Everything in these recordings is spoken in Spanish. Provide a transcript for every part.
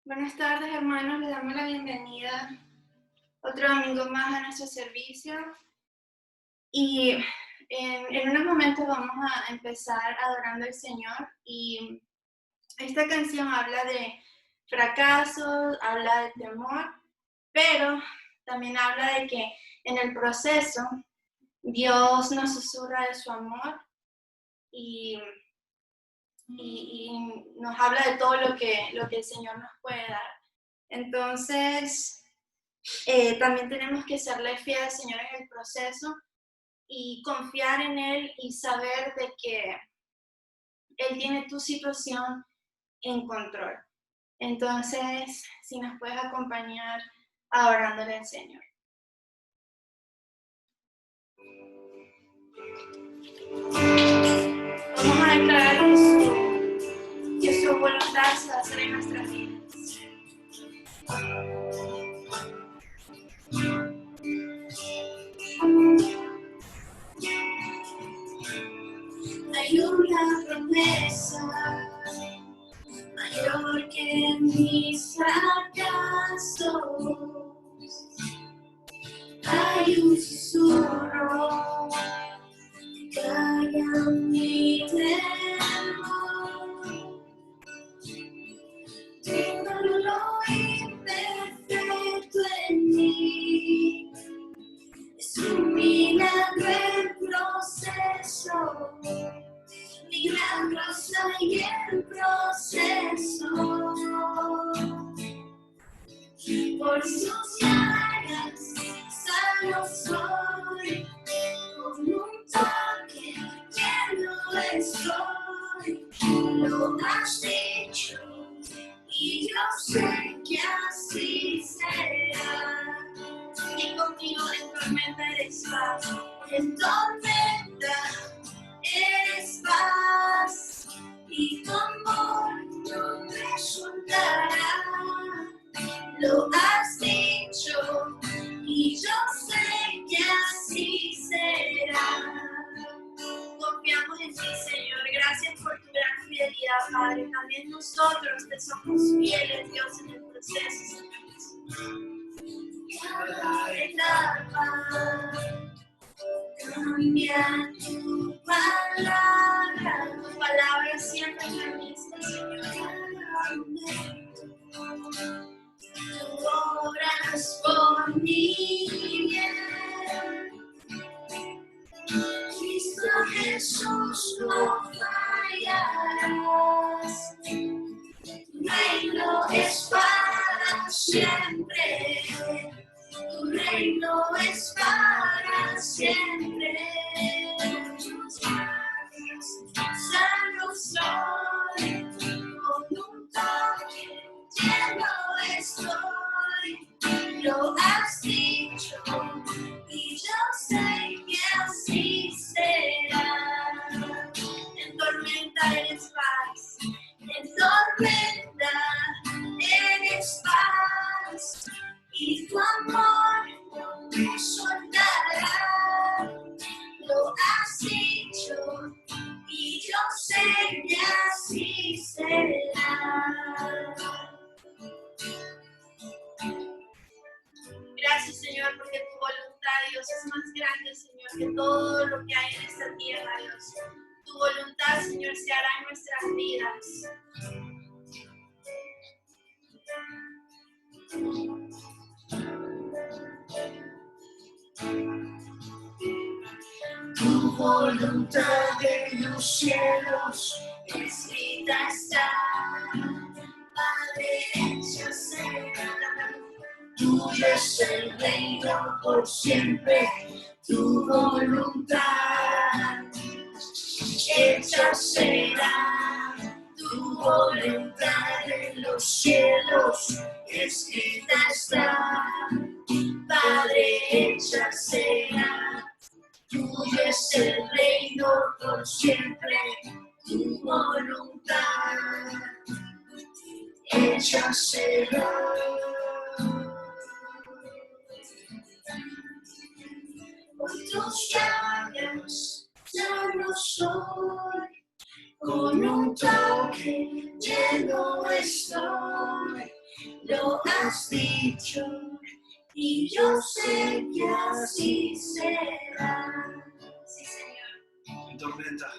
Buenas tardes, hermanos. Les damos la bienvenida otro domingo más a nuestro servicio. Y en unos momentos vamos a empezar adorando al Señor. Y esta canción habla de fracasos, habla de temor, pero también habla de que en el proceso Dios nos susurra de su amor y nos habla de todo lo que el Señor nos puede dar. Entonces, también tenemos que serle fiel al Señor en el proceso y confiar en Él y saber de que Él tiene tu situación en control. Entonces, si nos puedes acompañar adorándole al Señor. Vamos a declarar que su voluntad se va a hacer en nuestras vidas. Hay una promesa mayor que mis fracasos. Hay un susurro que calla mi temor. Todo lo imperfecto en mí es un milagro el proceso. Milagrosa y el proceso, por sus llagas sano soy, con un toque lleno estoy, lo has dicho y yo sé que así será. Y contigo en tormenta eres paz, en tormenta eres paz, y tu amor no me soltará. Lo has dicho, y yo sé que así será. Confiamos en ti, Señor. Gracias por tu gran fidelidad, Padre. También nosotros te somos fieles, Dios, en el proceso, Señor. Cada etapa cambia tu palabra siempre permite, Señor. Tú obras por mi bien, Cristo Jesús no fallarás. Tu reino es para siempre. Tu reino es para siempre. Tus manos sano soy, con un toque lleno estoy. Lo has dicho y yo sé que así será. En tormenta eres paz, en tormenta eres paz. Y tu amor no me soltará. Lo has dicho y yo sé que así será. Gracias, Señor, porque tu voluntad, Dios, es más grande, Señor, que todo lo que hay en esta tierra, Dios. Tu voluntad, Señor, se hará en nuestras vidas. Tu voluntad en los cielos escrita está, Padre, hecha será. Tuyo es el reino por siempre, tu voluntad hecha será. Tu voluntad en los cielos escrita está, Padre, hecha será. Tuyo es el reino por siempre, tu voluntad hecha será. Por tus llagas sano soy, con un toque lleno estoy. lo has dicho, y yo sé que así será. Sí, Señor. En tormenta.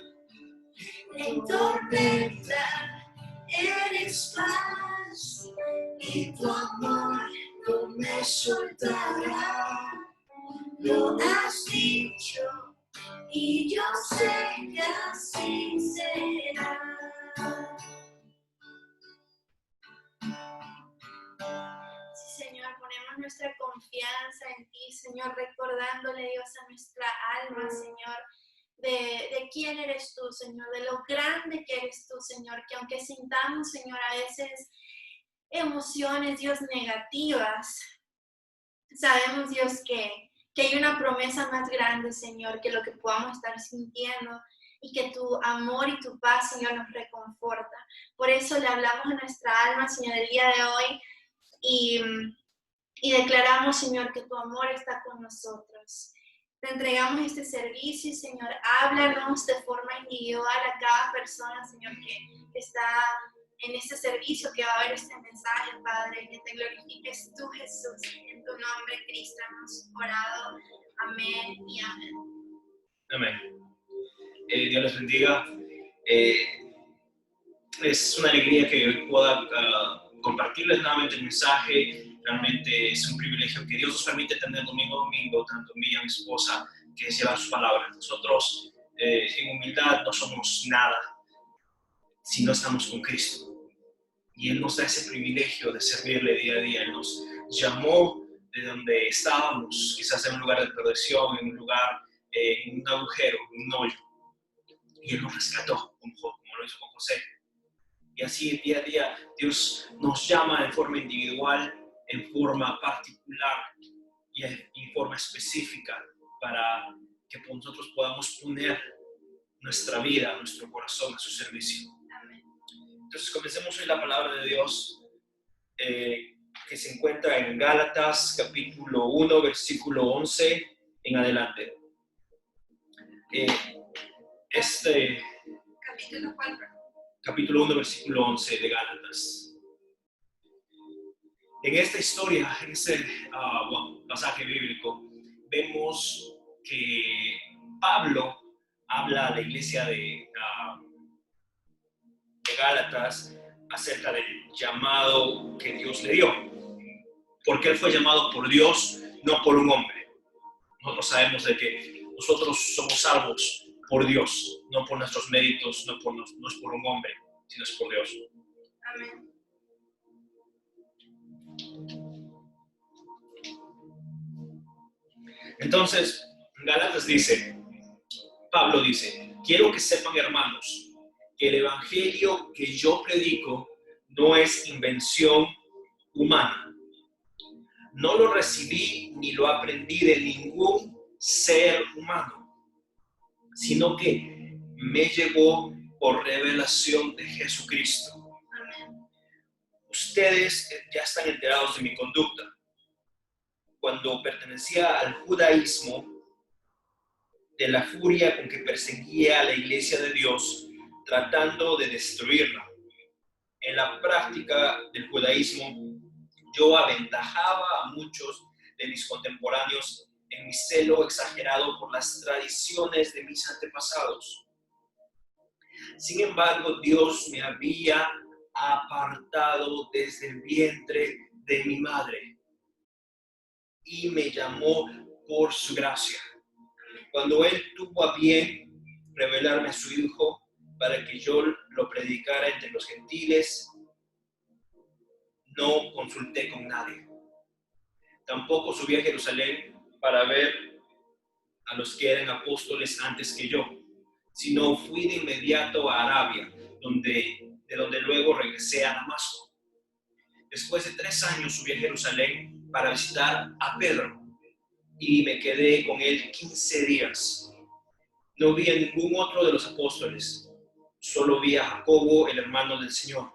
En tormenta eres paz, y tu amor no me soltará. Lo has dicho, y yo sé que así será. Sí, Señor, ponemos nuestra confianza en ti, Señor, recordándole, Dios, a nuestra alma, Señor, de quién eres tú, Señor, de lo grande que eres tú, Señor, que aunque sintamos, Señor, a veces emociones, Dios, negativas, sabemos, Dios, que hay una promesa más grande, Señor, que lo que podamos estar sintiendo y que tu amor y tu paz, Señor, nos reconforta. Por eso le hablamos a nuestra alma, Señor, el día de hoy y declaramos, Señor, que tu amor está con nosotros. Te entregamos este servicio, Señor, háblanos de forma individual a cada persona, Señor, que está en este servicio, que va a ver este mensaje, Padre, que te glorifiques tú, Jesús. En tu nombre, Cristo, hemos orado. Amén y amén. Amén. Dios les bendiga. Es una alegría que hoy pueda compartirles nuevamente el mensaje. Realmente es un privilegio que Dios nos permite tener domingo a domingo, tanto a mí y a mi esposa, que es llevar sus palabras. Nosotros en humildad no somos nada si no estamos con Cristo. Y Él nos da ese privilegio de servirle día a día. Él nos llamó de donde estábamos, quizás en un lugar de perdición, en un lugar, en un agujero, en un hoyo. Y Él nos rescató, como lo hizo con José. Y así día a día Dios nos llama en forma individual, en forma particular y en forma específica para que nosotros podamos poner nuestra vida, nuestro corazón a su servicio. Amén. Entonces comencemos hoy la palabra de Dios que se encuentra en Gálatas capítulo 1 versículo 11 en adelante. Capítulo 4. Capítulo 1 versículo 11 de Gálatas. En esta historia, en este pasaje bíblico, vemos que Pablo habla a la iglesia de Gálatas acerca del llamado que Dios le dio. Porque él fue llamado por Dios, no por un hombre. Nosotros sabemos de que nosotros somos salvos por Dios, no por nuestros méritos, no es por un hombre, sino es por Dios. Amén. Entonces, Gálatas dice, Pablo dice, quiero que sepan, hermanos, que el evangelio que yo predico no es invención humana. No lo recibí ni lo aprendí de ningún ser humano, sino que me llegó por revelación de Jesucristo. Amén. Ustedes ya están enterados de mi conducta. Cuando pertenecía al judaísmo, de la furia con que perseguía a la iglesia de Dios, tratando de destruirla. En la práctica del judaísmo, yo aventajaba a muchos de mis contemporáneos en mi celo exagerado por las tradiciones de mis antepasados. Sin embargo, Dios me había apartado desde el vientre de mi madre y me llamó por su gracia. Cuando Él tuvo a bien revelarme a su Hijo para que yo lo predicara entre los gentiles, no consulté con nadie. Tampoco subí a Jerusalén para ver a los que eran apóstoles antes que yo, sino fui de inmediato a Arabia, de donde luego regresé a Damasco. Después de 3 años subí a Jerusalén para visitar a Pedro y me quedé con él 15 días. No vi a ningún otro de los apóstoles, solo vi a Jacobo, el hermano del Señor.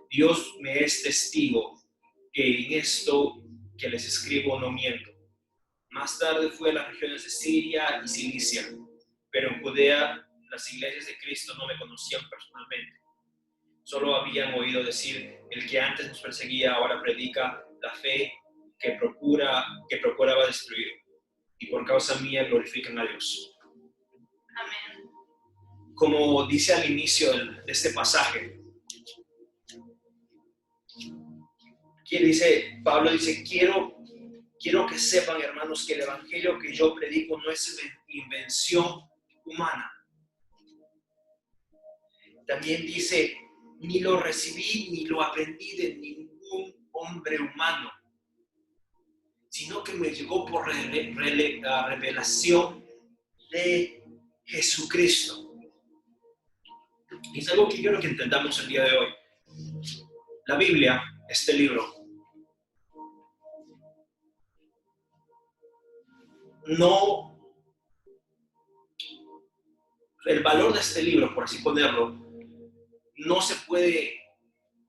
Dios me es testigo que en esto que les escribo no miento. Más tarde fui a las regiones de Siria y Cilicia, pero en Judea las iglesias de Cristo no me conocían personalmente. Solo habían oído decir: el que antes nos perseguía ahora predica la fe que procuraba destruir, y por causa mía glorifican a Dios. Amén. Como dice al inicio de este pasaje, Pablo dice: quiero que sepan, hermanos, que el evangelio que yo predico no es invención humana. También dice: ni lo recibí ni lo aprendí de ningún hombre humano, sino que me llegó por revelación de Jesucristo. Y es algo que quiero que entendamos el día de hoy. La Biblia, este libro, el valor de este libro, por así ponerlo, no se puede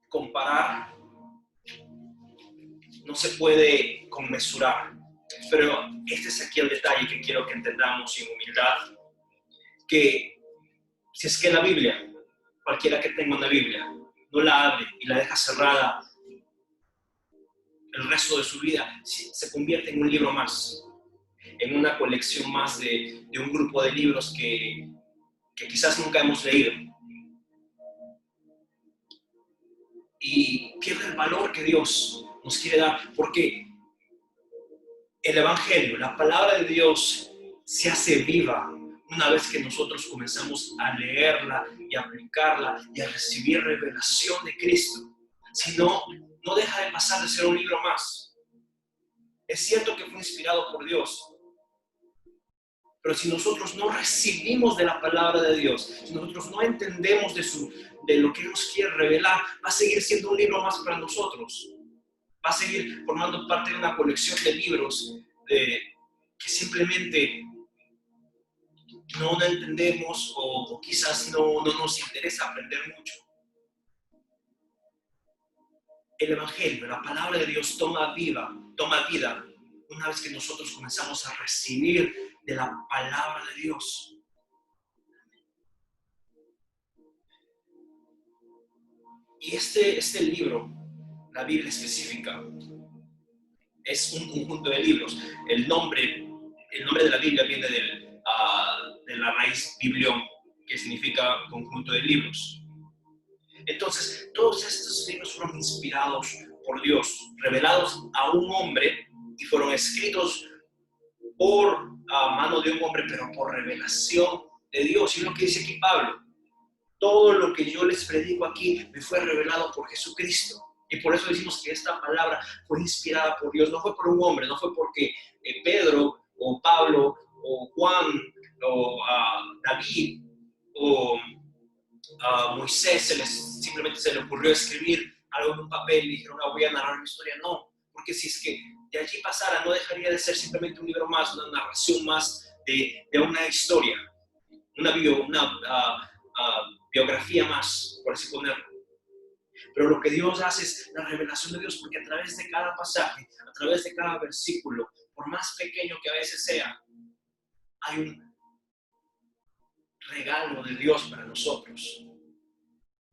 comparar, no se puede conmesurar. Pero este es aquí el detalle que quiero que entendamos en humildad, que si es que la Biblia, cualquiera que tenga una Biblia, no la abre y la deja cerrada el resto de su vida, se convierte en un libro más, en una colección más de un grupo de libros que quizás nunca hemos leído. Y pierde el valor que Dios nos quiere dar, porque el Evangelio, la palabra de Dios, se hace viva una vez que nosotros comenzamos a leerla y a aplicarla y a recibir revelación de Cristo. Si no, no deja de pasar de ser un libro más. Es cierto que fue inspirado por Dios, pero si nosotros no recibimos de la palabra de Dios, si nosotros no entendemos de lo que nos quiere revelar, va a seguir siendo un libro más para nosotros. Va a seguir formando parte de una colección de libros que simplemente no entendemos o quizás no nos interesa aprender mucho. El Evangelio, la palabra de Dios toma vida una vez que nosotros comenzamos a recibir de la palabra de Dios. Y este libro, la Biblia específica, es un conjunto de libros. El nombre de la Biblia viene de la raíz biblión, que significa conjunto de libros. Entonces, todos estos libros fueron inspirados por Dios, revelados a un hombre y fueron escritos por mano de un hombre, pero por revelación de Dios. Y es lo que dice aquí Pablo: todo lo que yo les predico aquí me fue revelado por Jesucristo. Y por eso decimos que esta palabra fue inspirada por Dios. No fue por un hombre, no fue porque Pedro o Pablo o Juan o David o Moisés simplemente se le ocurrió escribir algo en un papel y dijeron: voy a narrar una historia. No, porque si es que de allí pasara, no dejaría de ser simplemente un libro más, una narración más de una historia, una biografía más, por así ponerlo. Pero lo que Dios hace es la revelación de Dios, porque a través de cada pasaje, a través de cada versículo, por más pequeño que a veces sea, hay un regalo de Dios para nosotros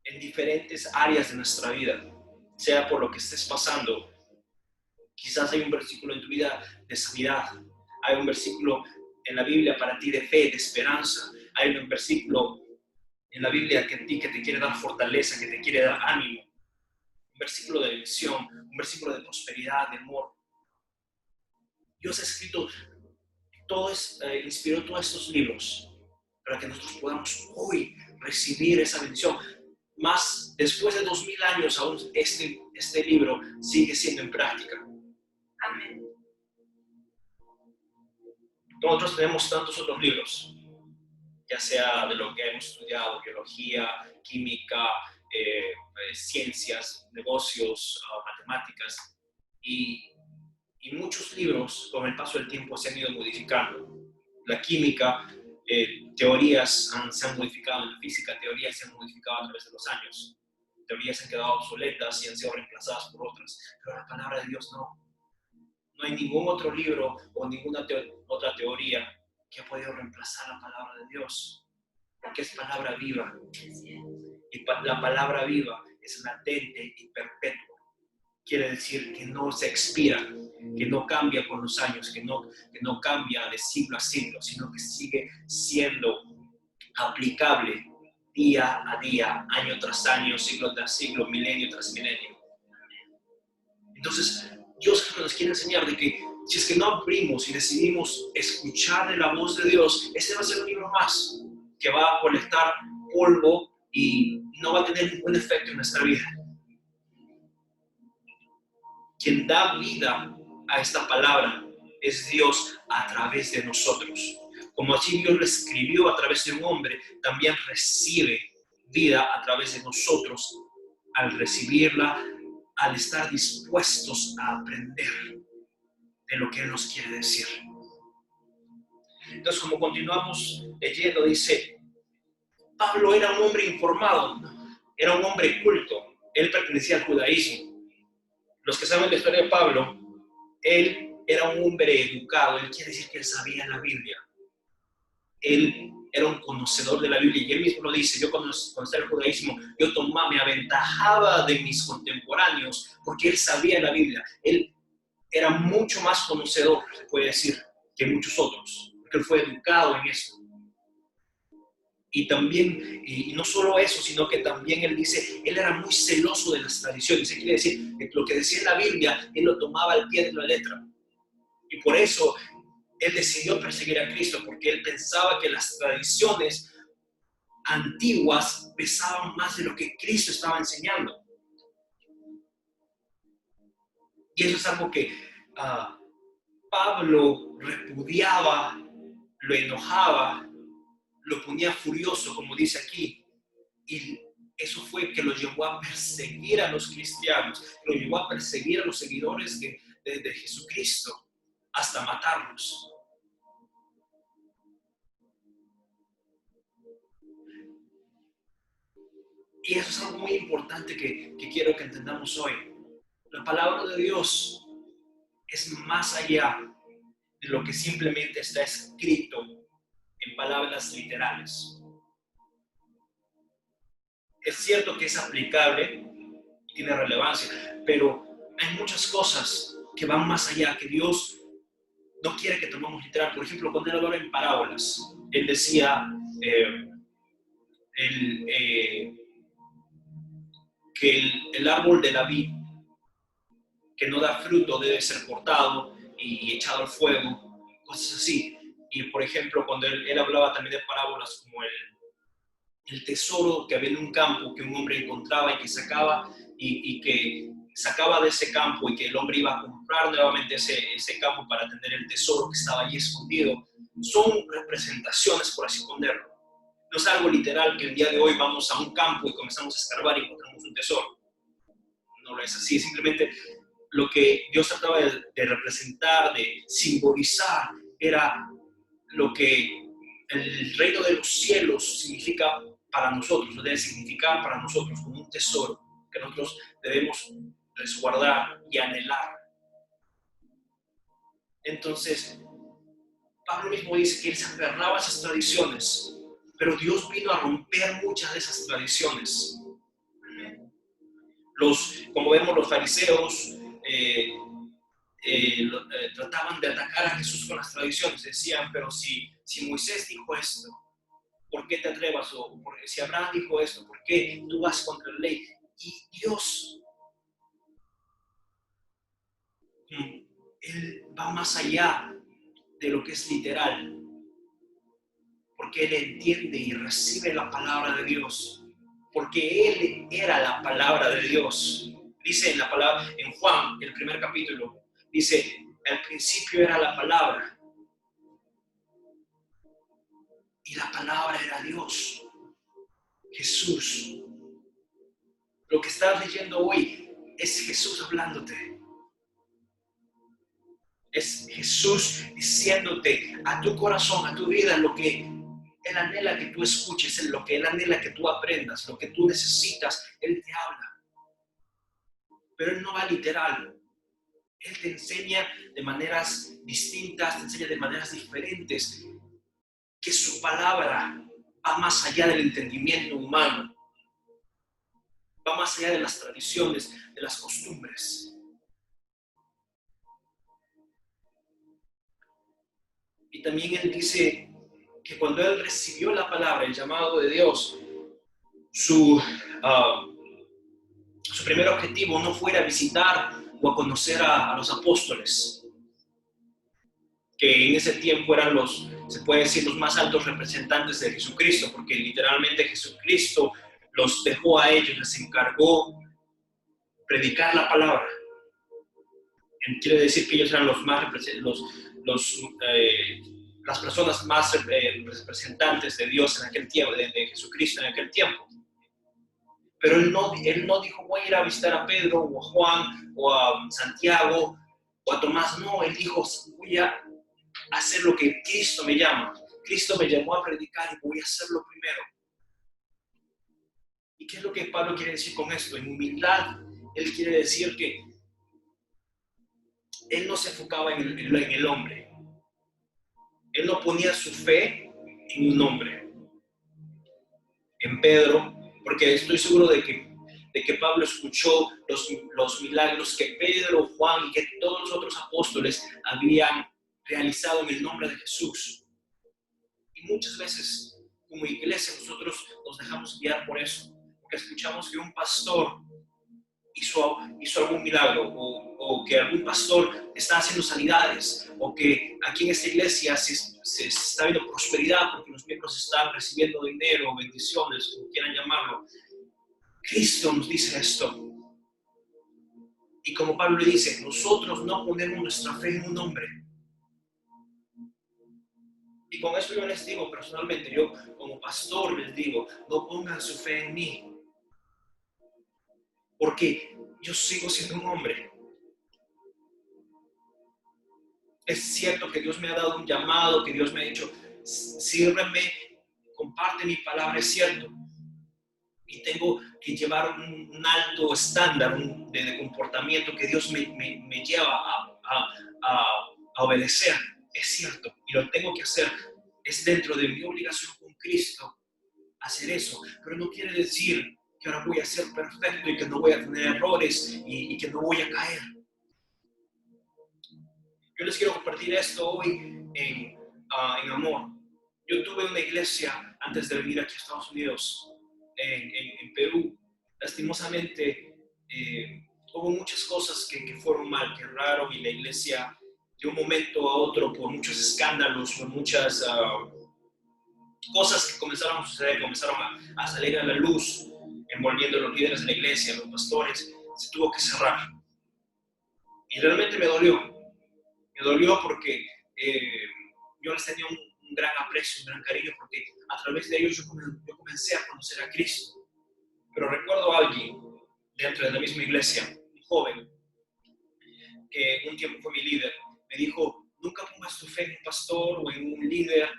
en diferentes áreas de nuestra vida, sea por lo que estés pasando. Quizás hay un versículo en tu vida de sanidad, hay un versículo en la Biblia para ti de fe, de esperanza, hay un versículo en la Biblia que te quiere dar fortaleza, que te quiere dar ánimo, un versículo de bendición, un versículo de prosperidad, de amor. Dios ha escrito inspiró todos estos libros para que nosotros podamos hoy recibir esa bendición. Más después de 2000 años, aún este libro sigue siendo en práctica. Amén. Nosotros tenemos tantos otros libros, ya sea de lo que hemos estudiado: biología, química, ciencias, negocios, matemáticas, y muchos libros con el paso del tiempo se han ido modificando. La química, teorías se han modificado, en la física teorías se han modificado a través de los años, teorías se han quedado obsoletas y han sido reemplazadas por otras, pero la palabra de Dios no hay ningún otro libro o ninguna otra teoría que ha podido reemplazar la palabra de Dios, porque es palabra viva. Y la palabra viva es latente y perpetua. Quiere decir que no se expira, que no cambia con los años, que no cambia de siglo a siglo, sino que sigue siendo aplicable día a día, año tras año, siglo tras siglo, milenio tras milenio. Entonces, Dios nos quiere enseñar de que si es que no abrimos y decidimos escuchar de la voz de Dios, ese va a ser un libro más que va a colectar polvo y no va a tener ningún efecto en nuestra vida. Quien da vida a esta palabra es Dios a través de nosotros. Como así Dios lo escribió a través de un hombre, también recibe vida a través de nosotros al recibirla, al estar dispuestos a aprender de lo que Él nos quiere decir. Entonces, como continuamos leyendo, dice, Pablo era un hombre informado, era un hombre culto, él pertenecía al judaísmo. Los que saben la historia de Pablo, él era un hombre educado, él quiere decir que él sabía la Biblia. Él era un conocedor de la Biblia y él mismo lo dice, yo cuando estaba en el judaísmo, me aventajaba de mis contemporáneos porque él sabía la Biblia. Él era mucho más conocedor, se puede decir, que muchos otros, porque él fue educado en eso. Y también, y no solo eso, sino que también él dice, él era muy celoso de las tradiciones. Quiere decir que lo que decía en la Biblia, él lo tomaba al pie de la letra. Y por eso él decidió perseguir a Cristo, porque él pensaba que las tradiciones antiguas pesaban más de lo que Cristo estaba enseñando. Y eso es algo que Pablo repudiaba, lo enojaba, lo ponía furioso, como dice aquí. Y eso fue que lo llevó a perseguir a los cristianos, lo llevó a perseguir a los seguidores de Jesucristo, hasta matarlos. Y eso es algo muy importante que quiero que entendamos hoy. La palabra de Dios es más allá de lo que simplemente está escrito en palabras literales. Es cierto que es aplicable, tiene relevancia, pero hay muchas cosas que van más allá, que Dios no quiere que tomemos literal. Por ejemplo, cuando él hablaba en parábolas, él decía que el árbol de la vid que no da fruto debe ser cortado y echado al fuego, cosas así. Y por ejemplo, cuando él hablaba también de parábolas como el tesoro que había en un campo que un hombre encontraba y que sacaba y que sacaba de ese campo y que el hombre iba a comprar nuevamente ese campo para tener el tesoro que estaba allí escondido, son representaciones, por así ponerlo. No es algo literal que el día de hoy vamos a un campo y comenzamos a escarbar y encontramos un tesoro. No lo es así, simplemente lo que Dios trataba de representar, de simbolizar, era lo que el reino de los cielos significa para nosotros, debe significar para nosotros como un tesoro que nosotros debemos resguardar y anhelar. Entonces, Pablo mismo dice que él se aferraba a esas tradiciones, pero Dios vino a romper muchas de esas tradiciones. Como vemos, los fariseos trataban de atacar a Jesús con las tradiciones. Decían, pero si Moisés dijo esto, ¿por qué te atrevas? O si Abraham dijo esto, ¿por qué tú vas contra la ley? Y Dios, Él va más allá de lo que es literal, porque Él entiende y recibe la palabra de Dios, porque Él era la palabra de Dios. Dice en Juan, el primer capítulo, dice, al principio era la palabra, y la palabra era Dios, Jesús. Lo que estás leyendo hoy es Jesús hablándote. Es Jesús diciéndote a tu corazón, a tu vida, lo que Él anhela que tú escuches, lo que Él anhela que tú aprendas, lo que tú necesitas, Él te habla. Pero Él no va literal. Él te enseña de maneras distintas, te enseña de maneras diferentes, que su palabra va más allá del entendimiento humano. va más allá de las tradiciones, de las costumbres. Y también él dice que cuando él recibió la palabra, el llamado de Dios, su primer objetivo no fue ir a visitar o a conocer a los apóstoles, que en ese tiempo eran se puede decir, los más altos representantes de Jesucristo, porque literalmente Jesucristo los dejó a ellos, les encargó predicar la palabra. Quiere decir que ellos eran las personas más representantes de Dios en aquel tiempo, de Jesucristo en aquel tiempo. Pero él no dijo, voy a ir a visitar a Pedro o a Juan o a Santiago o a Tomás. No, él dijo, voy a hacer lo que Cristo me llama. Cristo me llamó a predicar y voy a hacerlo primero. ¿Y qué es lo que Pablo quiere decir con esto? En humildad, él quiere decir que él no se enfocaba en el hombre. Él no ponía su fe en un hombre, en Pedro, porque estoy seguro de que Pablo escuchó los milagros que Pedro, Juan y que todos los otros apóstoles habían realizado en el nombre de Jesús. Y muchas veces, como iglesia, nosotros nos dejamos guiar por eso, porque escuchamos que un pastor hizo algún milagro, o que algún pastor está haciendo sanidades, o que aquí en esta iglesia se está viendo prosperidad porque los miembros están recibiendo dinero, bendiciones, como quieran llamarlo. Cristo nos dice esto. Y como Pablo le dice, nosotros no ponemos nuestra fe en un hombre. Y con eso yo les digo personalmente, yo como pastor les digo, no pongan su fe en mí. Porque yo sigo siendo un hombre. Es cierto que Dios me ha dado un llamado, que Dios me ha dicho, sírveme, comparte mi palabra, es cierto. Y tengo que llevar un alto estándar de comportamiento que Dios me lleva a obedecer, es cierto. Y lo tengo que hacer, es dentro de mi obligación con Cristo hacer eso. Pero no quiere decir que ahora voy a ser perfecto y que no voy a tener errores y que no voy a caer. Yo les quiero compartir esto hoy en amor. Yo tuve una iglesia antes de venir aquí a Estados Unidos, en Perú. Lastimosamente, hubo muchas cosas que fueron mal, que erraron, y la iglesia de un momento a otro, por muchos escándalos, por muchas cosas que comenzaron a suceder, comenzaron a salir a la luz, envolviendo a los líderes de la iglesia, a los pastores, se tuvo que cerrar. Y realmente me dolió porque yo les tenía un gran aprecio, un gran cariño, porque a través de ellos yo comencé a conocer a Cristo. Pero recuerdo a alguien dentro de la misma iglesia, un joven, que un tiempo fue mi líder, me dijo, nunca pongas tu fe en un pastor o en un líder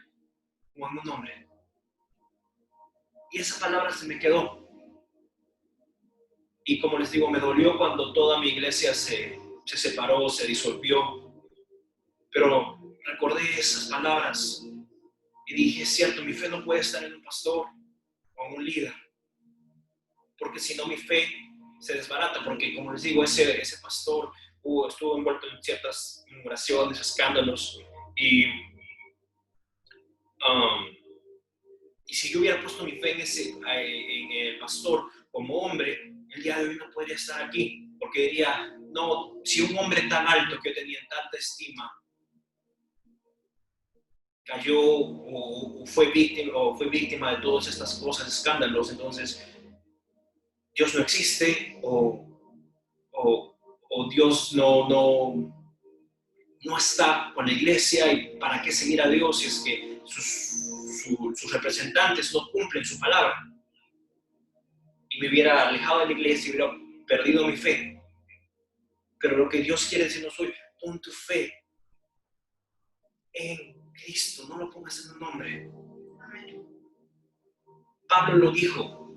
o en un hombre. Y esa palabra se me quedó. Y como les digo, me dolió cuando toda mi iglesia se separó, se disolvió. Pero recordé esas palabras y dije, es cierto, mi fe no puede estar en un pastor o en un líder. Porque si no, mi fe se desbarata. Porque como les digo, ese pastor estuvo envuelto en ciertas murmuraciones, escándalos. Y si yo hubiera puesto mi fe en el pastor como hombre, el día de hoy no podría estar aquí. Porque diría, no, si un hombre tan alto que yo tenía tanta estima cayó o fue víctima de todas estas cosas, escándalos, entonces Dios no existe o Dios no está con la iglesia, y para qué seguir a Dios si es que sus representantes no cumplen su palabra. Y me hubiera alejado de la iglesia y hubiera perdido mi fe. Pero lo que Dios quiere decirnos hoy, pon tu fe en Cristo, no lo pongas en un hombre. Pablo lo dijo,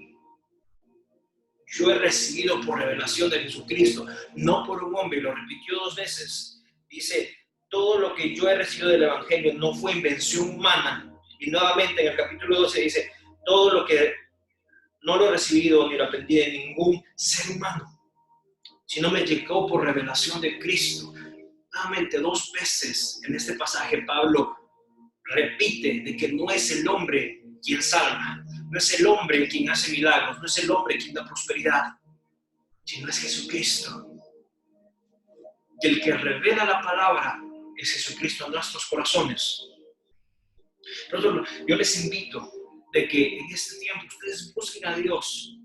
yo he recibido por revelación de Jesucristo, no por un hombre, y lo repitió 2 veces. Dice, todo lo que yo he recibido del Evangelio no fue invención humana. Y nuevamente en el capítulo 12 dice, todo lo que no lo he recibido ni lo aprendí de ningún ser humano, sino me llegó por revelación de Cristo. Nuevamente, 2 veces en este pasaje Pablo repite de que no es el hombre quien salva, no es el hombre quien hace milagros, no es el hombre quien da prosperidad, sino es Jesucristo. Y el que revela la palabra es Jesucristo en nuestros corazones. Pero yo les invito de que en este tiempo ustedes busquen a Dios,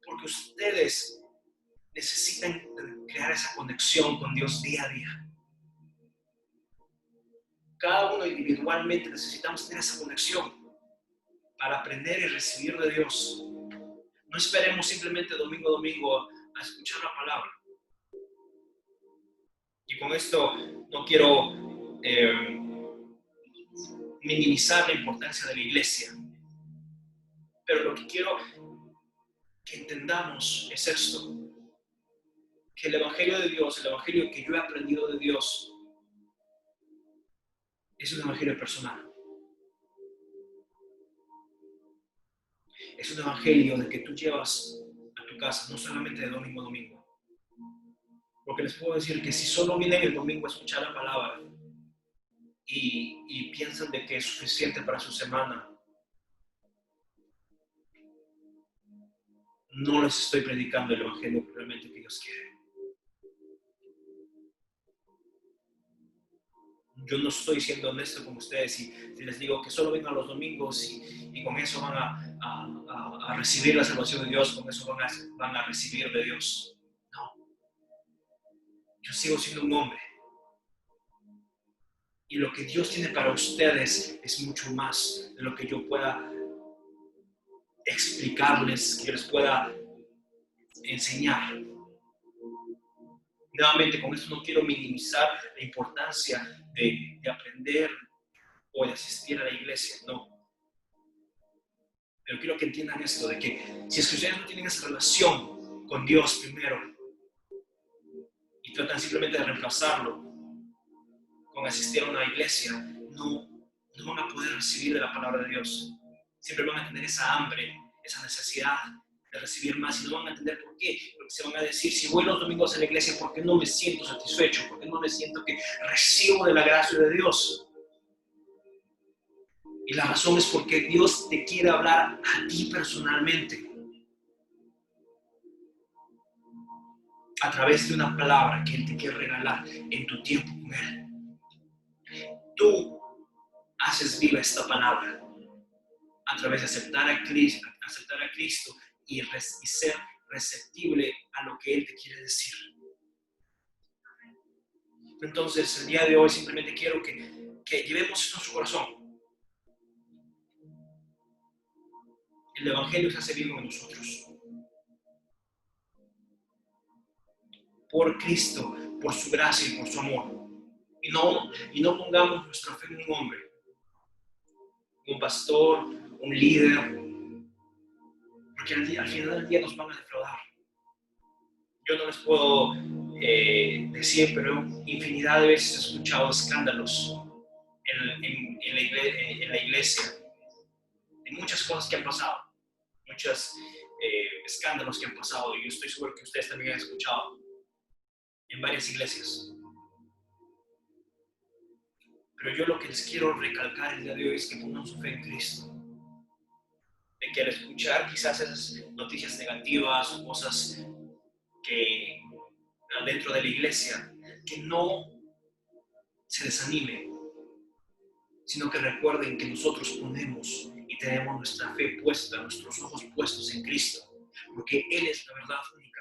porque ustedes necesitan crear esa conexión con Dios día a día. Cada uno individualmente necesitamos tener esa conexión para aprender y recibir de Dios. No esperemos simplemente domingo a domingo a escuchar la palabra. Y con esto no quiero minimizar la importancia de la iglesia, pero lo que quiero que entendamos es esto, que el Evangelio de Dios, el Evangelio que yo he aprendido de Dios, es un Evangelio personal. Es un Evangelio de que tú llevas a tu casa, no solamente de domingo a domingo. Porque les puedo decir que si solo vienen el domingo a escuchar la palabra y piensan de que es suficiente para su semana, no les estoy predicando el Evangelio realmente que Dios quiere. Yo no estoy siendo honesto con ustedes si les digo que solo vengan los domingos y con eso van a recibir la salvación de Dios, con eso van a recibir de Dios. No. Yo sigo siendo un hombre. Y lo que Dios tiene para ustedes es mucho más de lo que yo pueda explicarles, que yo les pueda enseñar. Nuevamente, con esto no quiero minimizar la importancia de aprender o de asistir a la iglesia, no. Pero quiero que entiendan esto, de que si es que ustedes no tienen esa relación con Dios primero y tratan simplemente de reemplazarlo con asistir a una iglesia, no van a poder recibir de la palabra de Dios. Siempre van a tener esa hambre, esa necesidad de recibir más y no van a entender por qué. Porque se van a decir, si voy los domingos a la iglesia, ¿por qué no me siento satisfecho? ¿Por qué no me siento que recibo de la gracia de Dios? Y la razón es porque Dios te quiere hablar a ti personalmente a través de una palabra que Él te quiere regalar en tu tiempo con Él. Tú haces viva esta palabra a través de aceptar a Cristo y ser receptible a lo que Él te quiere decir. Entonces, el día de hoy simplemente quiero que llevemos esto en su corazón. El Evangelio se hace vivo en nosotros. Por Cristo, por su gracia y por su amor. Y no pongamos nuestra fe en un hombre, un pastor, un líder, porque al final del día nos van a defraudar. Yo no les puedo decir, pero infinidad de veces he escuchado escándalos en la iglesia, de muchas cosas que han pasado, muchos escándalos que han pasado, y yo estoy seguro que ustedes también han escuchado en varias iglesias. Pero yo lo que les quiero recalcar el día de hoy es que pongan su fe en Cristo. De que al escuchar quizás esas noticias negativas o cosas que dentro de la iglesia, que no se desanimen, sino que recuerden que nosotros ponemos y tenemos nuestra fe puesta, nuestros ojos puestos en Cristo, porque Él es la verdad única.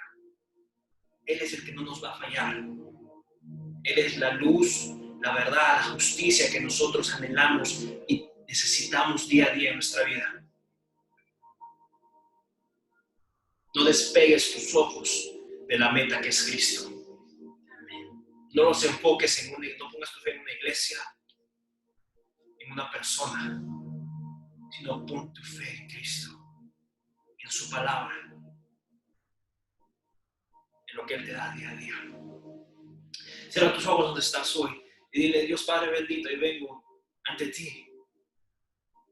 Él es el que no nos va a fallar. Él es la luz, la verdad, la justicia que nosotros anhelamos y necesitamos día a día en nuestra vida. No despegues tus ojos de la meta que es Cristo. No los enfoques no pongas tu fe en una iglesia, en una persona, sino pon tu fe en Cristo, en su palabra, en lo que Él te da día a día. Cierra tus ojos donde estás hoy y dile: Dios Padre bendito, y vengo ante ti.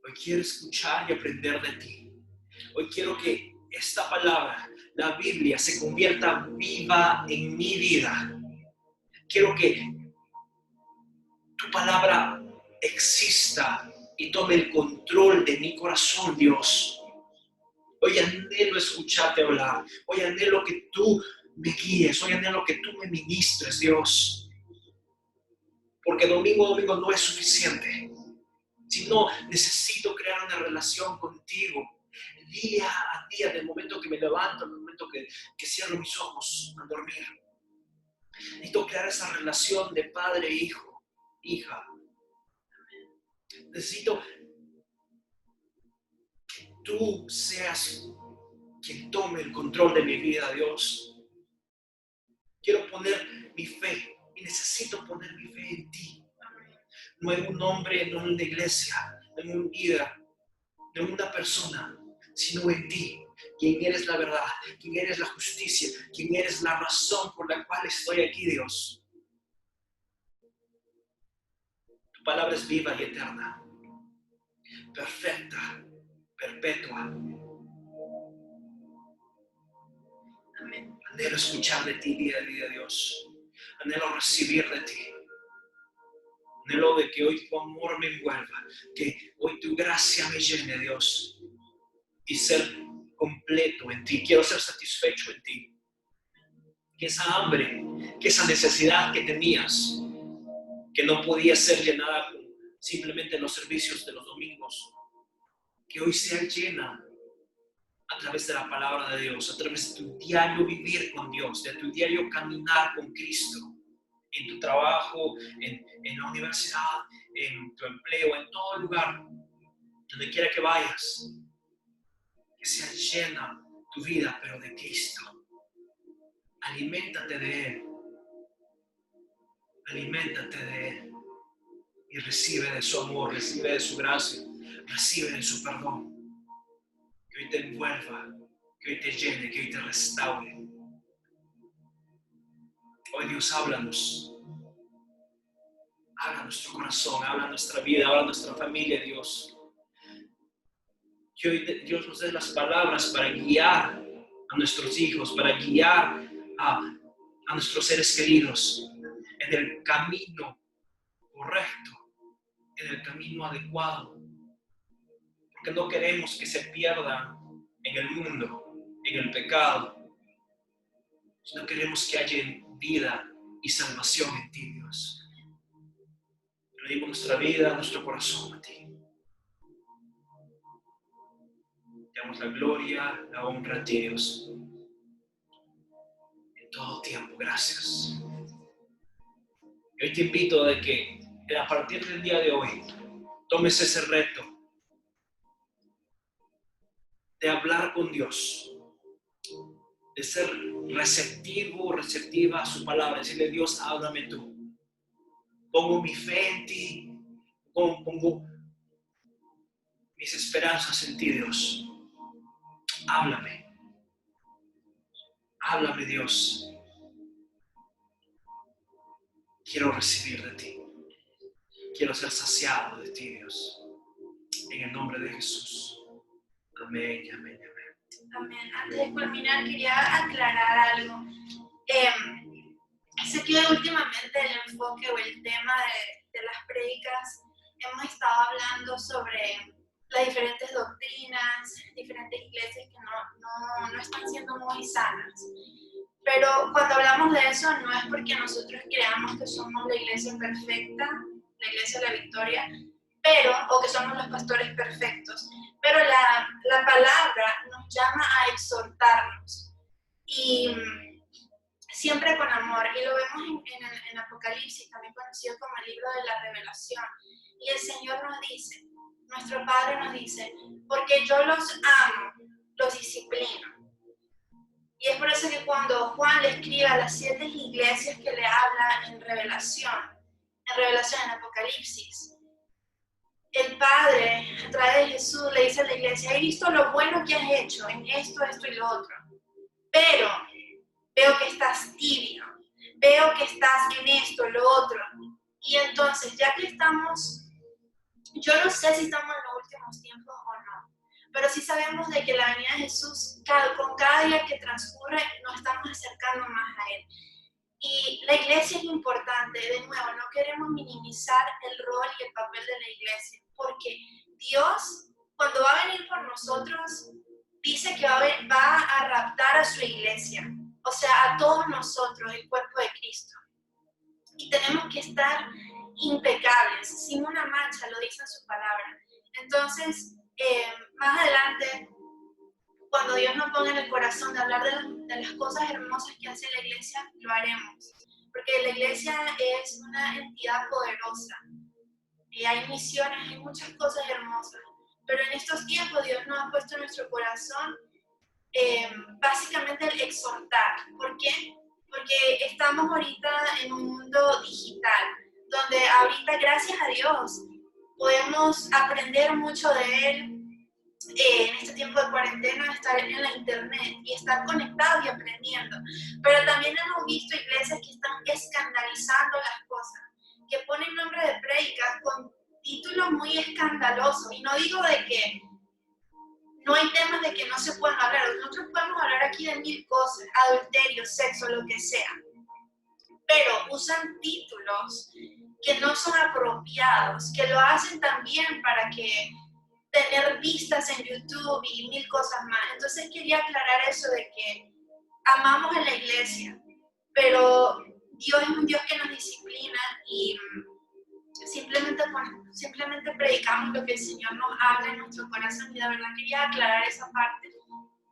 Hoy quiero escuchar y aprender de ti. Hoy quiero que esta palabra, la Biblia, se convierta viva en mi vida. Quiero que tu palabra exista y tome el control de mi corazón, Dios. Hoy anhelo escucharte hablar. Hoy anhelo que tú me guíes. Hoy anhelo que tú me ministres, Dios. Porque domingo a domingo no es suficiente. Sino necesito crear una relación contigo. Día a día, del momento que me levanto, del momento que cierro mis ojos a dormir. Necesito crear esa relación de padre e hijo, hija. Necesito que tú seas quien tome el control de mi vida, Dios. Quiero poner mi fe y necesito poner mi fe en ti. No en un hombre, no en una iglesia, no en un líder, no en una persona, sino en ti. Quien eres la verdad, quien eres la justicia, quien eres la razón por la cual estoy aquí, Dios. Tu palabra es viva y eterna, perfecta, perpetua. Amén. Anhelo escuchar de ti día a día, Dios. Anhelo recibir de ti. Anhelo de que hoy tu amor me envuelva, que hoy tu gracia me llene, Dios, y ser completo en ti. Quiero ser satisfecho en ti. Que esa hambre, que esa necesidad que tenías, que no podía ser llenada con simplemente los servicios de los domingos, que hoy sea llena a través de la palabra de Dios, a través de tu diario vivir con Dios, de tu diario caminar con Cristo, en tu trabajo, en la universidad, en tu empleo, en todo lugar, donde quiera que vayas, que sea llena tu vida, pero de Cristo. Aliméntate de Él. Aliméntate de Él. Y recibe de su amor, recibe de su gracia, recibe de su perdón. Que hoy te envuelva, que hoy te llene, que hoy te restaure. Hoy Dios, háblanos. Habla nuestro corazón, habla nuestra vida, habla nuestra familia, Dios. Que hoy Dios nos dé las palabras para guiar a nuestros hijos, para guiar a nuestros seres queridos en el camino correcto, en el camino adecuado. Porque no queremos que se pierdan en el mundo, en el pecado, sino queremos que haya vida y salvación en ti, Dios. Rendimos nuestra vida, nuestro corazón a ti. Te damos la gloria, la honra a ti, Dios. En todo tiempo, gracias. Y hoy te invito a que a partir del día de hoy tomes ese reto de hablar con Dios, de ser receptivo, receptiva a su palabra, decirle: Dios, háblame tú. Pongo mi fe en ti, pongo mis esperanzas en ti, Dios. Háblame. Háblame, Dios. Quiero recibir de ti. Quiero ser saciado de ti, Dios. En el nombre de Jesús. Amén, amén, amén. Amén. Antes de culminar, quería aclarar algo. Sé que últimamente el enfoque o el tema de las prédicas hemos estado hablando sobre las diferentes doctrinas, diferentes iglesias que no están siendo muy sanas. Pero cuando hablamos de eso no es porque nosotros creamos que somos la iglesia perfecta, la iglesia de la victoria, o que somos los pastores perfectos, pero la palabra nos llama a exhortarnos y siempre con amor, y lo vemos en Apocalipsis, también conocido como el libro de la revelación, y el Señor nos dice, nuestro Padre nos dice: porque yo los amo, los disciplino. Y es por eso que cuando Juan le escribe a las 7 iglesias que le habla en Revelación, en Apocalipsis, el Padre, a través de Jesús, le dice a la iglesia: he visto lo bueno que has hecho en esto, esto y lo otro, pero veo que estás tibio, veo que estás en esto, lo otro. Y entonces, ya que estamos, yo no sé si estamos en los últimos tiempos o no, pero sí sabemos de que la venida de Jesús, con cada día que transcurre, nos estamos acercando más a Él. Y la iglesia es importante, de nuevo, no queremos minimizar el rol y el papel de la iglesia, porque Dios, cuando va a venir por nosotros, dice que va a raptar a su iglesia, o sea, a todos nosotros, el cuerpo de Cristo. Y tenemos que estar impecables, sin una mancha, lo dice en su palabra. Entonces, más adelante, cuando Dios nos ponga en el corazón de hablar de las cosas hermosas que hace la iglesia, lo haremos. Porque la iglesia es una entidad poderosa. Y hay misiones, hay muchas cosas hermosas. Pero en estos tiempos Dios nos ha puesto en nuestro corazón básicamente el exhortar. ¿Por qué? Porque estamos ahorita en un mundo digital, donde ahorita, gracias a Dios, podemos aprender mucho de Él. En este tiempo de cuarentena, estar en la internet y estar conectados y aprendiendo. Pero también hemos visto iglesias que están escandalizando las cosas, que ponen nombre de prédicas con títulos muy escandalosos. Y no digo de que no hay temas de que no se puedan hablar. Nosotros podemos hablar aquí de 1000 cosas, adulterio, sexo, lo que sea. Pero usan títulos que no son apropiados, que lo hacen también para que tener vistas en YouTube y 1000 cosas más. Entonces quería aclarar eso de que amamos a la iglesia, pero Dios es un Dios que nos disciplina y simplemente predicamos lo que el Señor nos habla en nuestro corazón, y de verdad quería aclarar esa parte.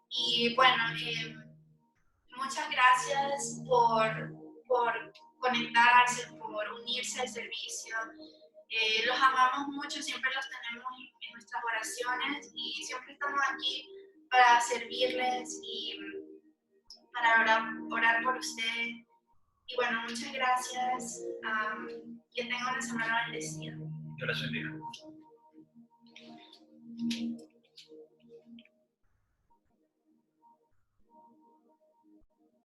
Y bueno, muchas gracias por conectarse, por unirse al servicio. Los amamos mucho, siempre los tenemos en nuestras oraciones y siempre estamos aquí para servirles y para orar por ustedes. Y bueno, muchas gracias. Que tengan una semana bendecida. Yo les bendiga.